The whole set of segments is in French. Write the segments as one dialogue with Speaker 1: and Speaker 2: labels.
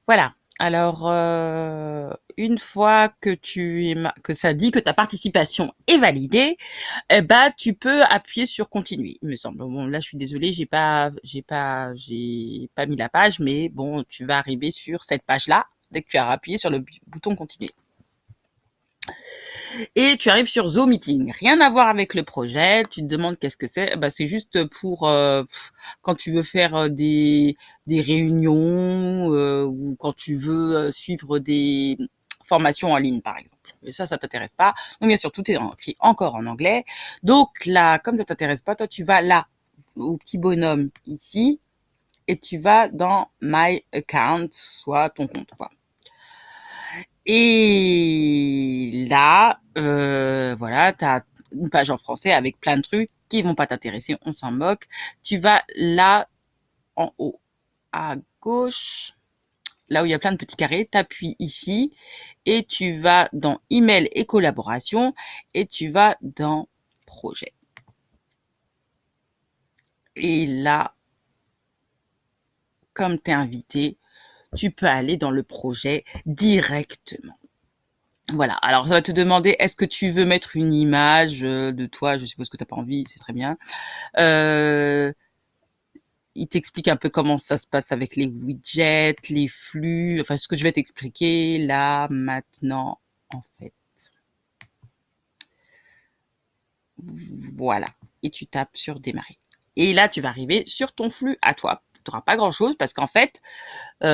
Speaker 1: Voilà. Alors, une fois que que ça dit que ta participation est validée, eh ben, tu peux appuyer sur continuer, il me semble. Bon, là, je suis désolée, j'ai pas mis la page, mais bon, tu vas arriver sur cette page-là dès que tu as appuyé sur le bouton continuer. Et tu arrives sur Zoom Meeting. Rien à voir avec le projet. Tu te demandes qu'est-ce que c'est. Bah, c'est juste pour quand tu veux faire des réunions ou quand tu veux suivre des formations en ligne, par exemple. Et ça t'intéresse pas. Donc, bien sûr, tout est écrit encore en anglais. Donc, là, comme ça t'intéresse pas, toi, tu vas là, au petit bonhomme ici, et tu vas dans My Account, soit ton compte, quoi. Et là, voilà, tu as une page en français avec plein de trucs qui vont pas t'intéresser, on s'en moque. Tu vas là, en haut à gauche, là où il y a plein de petits carrés, t'appuies ici et tu vas dans email et collaboration et tu vas dans projet. Et là, comme tu es invité, tu peux aller dans le projet directement. Voilà, alors ça va te demander, est-ce que tu veux mettre une image de toi? Je suppose que t'as pas envie, c'est très bien. Euh, il t'explique un peu comment ça se passe avec les widgets, les flux, enfin ce que je vais t'expliquer là, maintenant, en fait. Voilà, et tu tapes sur démarrer. Et là, tu vas arriver sur ton flux à toi. Tu n'auras pas grand-chose parce qu'en fait, t'es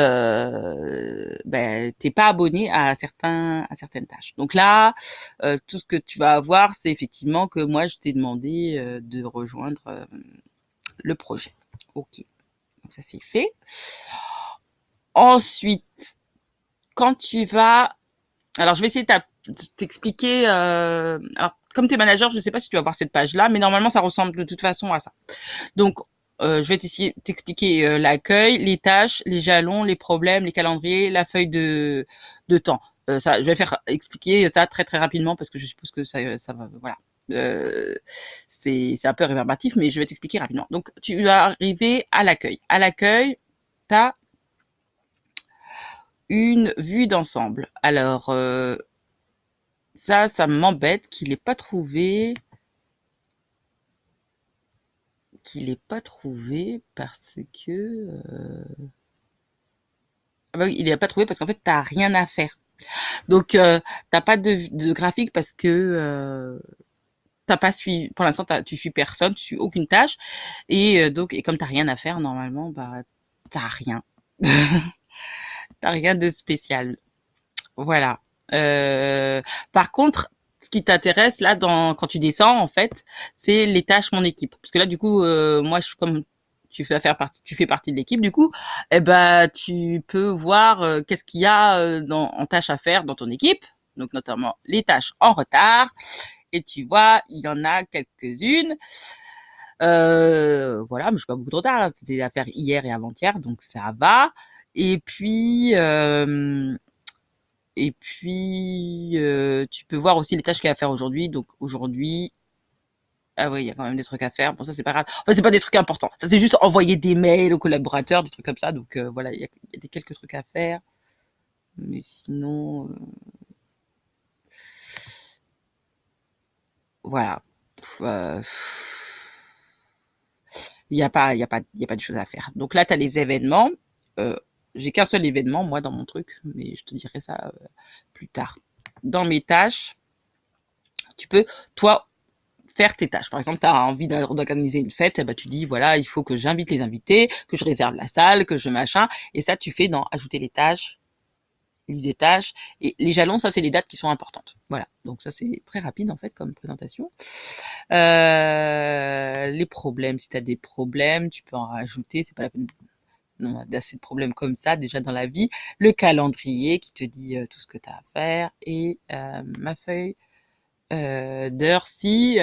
Speaker 1: pas abonné à certaines tâches. Donc là, tout ce que tu vas avoir, c'est effectivement que moi, je t'ai demandé de rejoindre le projet. Ok, donc ça c'est fait. Ensuite, quand tu vas, alors je vais essayer de t'expliquer. Alors comme t'es manager, je sais pas si tu vas voir cette page-là, mais normalement ça ressemble de toute façon à ça. Donc je vais essayer de t'expliquer l'accueil, les tâches, les jalons, les problèmes, les calendriers, la feuille de temps. Ça, je vais faire expliquer ça très très rapidement parce que je suppose que ça va, voilà. Euh, c'est un peu réverbatif, mais je vais t'expliquer rapidement. Donc, tu vas arriver à l'accueil. À l'accueil, tu as une vue d'ensemble. Alors, ça m'embête qu'il est pas trouvé parce que ah bah oui, il est pas trouvé parce qu'en fait t'as rien à faire. Donc t'as pas de graphique parce que t'as pas suivi pour l'instant tu suis personne, tu suis aucune tâche et donc et comme t'as rien à faire normalement bah t'as rien. T'as rien de spécial. Voilà. Euh, Par contre, ce qui t'intéresse là quand tu descends en fait, c'est les tâches mon équipe. Parce que là du coup, moi comme tu fais partie de l'équipe, du coup, eh ben tu peux voir qu'est-ce qu'il y a en tâches à faire dans ton équipe. Donc notamment les tâches en retard. Et tu vois, il y en a quelques-unes. Voilà, mais je suis pas beaucoup de retard. Hein. C'était des affaires hier et avant-hier, donc ça va. Et puis, tu peux voir aussi les tâches qu'il y a à faire aujourd'hui. Donc aujourd'hui, ah oui, il y a quand même des trucs à faire. Bon, ça c'est pas grave. Enfin, c'est pas des trucs importants. Ça c'est juste envoyer des mails aux collaborateurs, des trucs comme ça. Donc voilà, il y a des quelques trucs à faire. Mais sinon, voilà. Euh, il y a pas de choses à faire. Donc là, tu as les événements. Euh, j'ai qu'un seul événement, moi, dans mon truc, mais je te dirai ça plus tard. Dans mes tâches, tu peux, toi, faire tes tâches. Par exemple, tu as envie d'organiser une fête, eh ben, tu dis, voilà, il faut que j'invite les invités, que je réserve la salle, que je machin. Et ça, tu fais dans ajouter les tâches, liste des tâches. Et les jalons, ça, c'est les dates qui sont importantes. Voilà. Donc ça, c'est très rapide, en fait, comme présentation. Les problèmes, si tu as des problèmes, tu peux en rajouter. C'est pas la peine d'assez de problèmes comme ça déjà dans la vie. Le calendrier qui te dit tout ce que tu as à faire et ma feuille d'heure si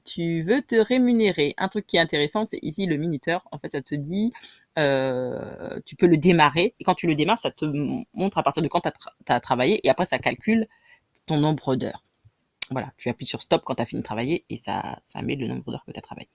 Speaker 1: tu veux te rémunérer. Un truc qui est intéressant, c'est ici le minuteur. En fait, ça te dit, tu peux le démarrer. Et quand tu le démarres, ça te montre à partir de quand tu as travaillé. Et après, ça calcule ton nombre d'heures. Voilà, tu appuies sur stop quand tu as fini de travailler et ça met le nombre d'heures que tu as travaillé.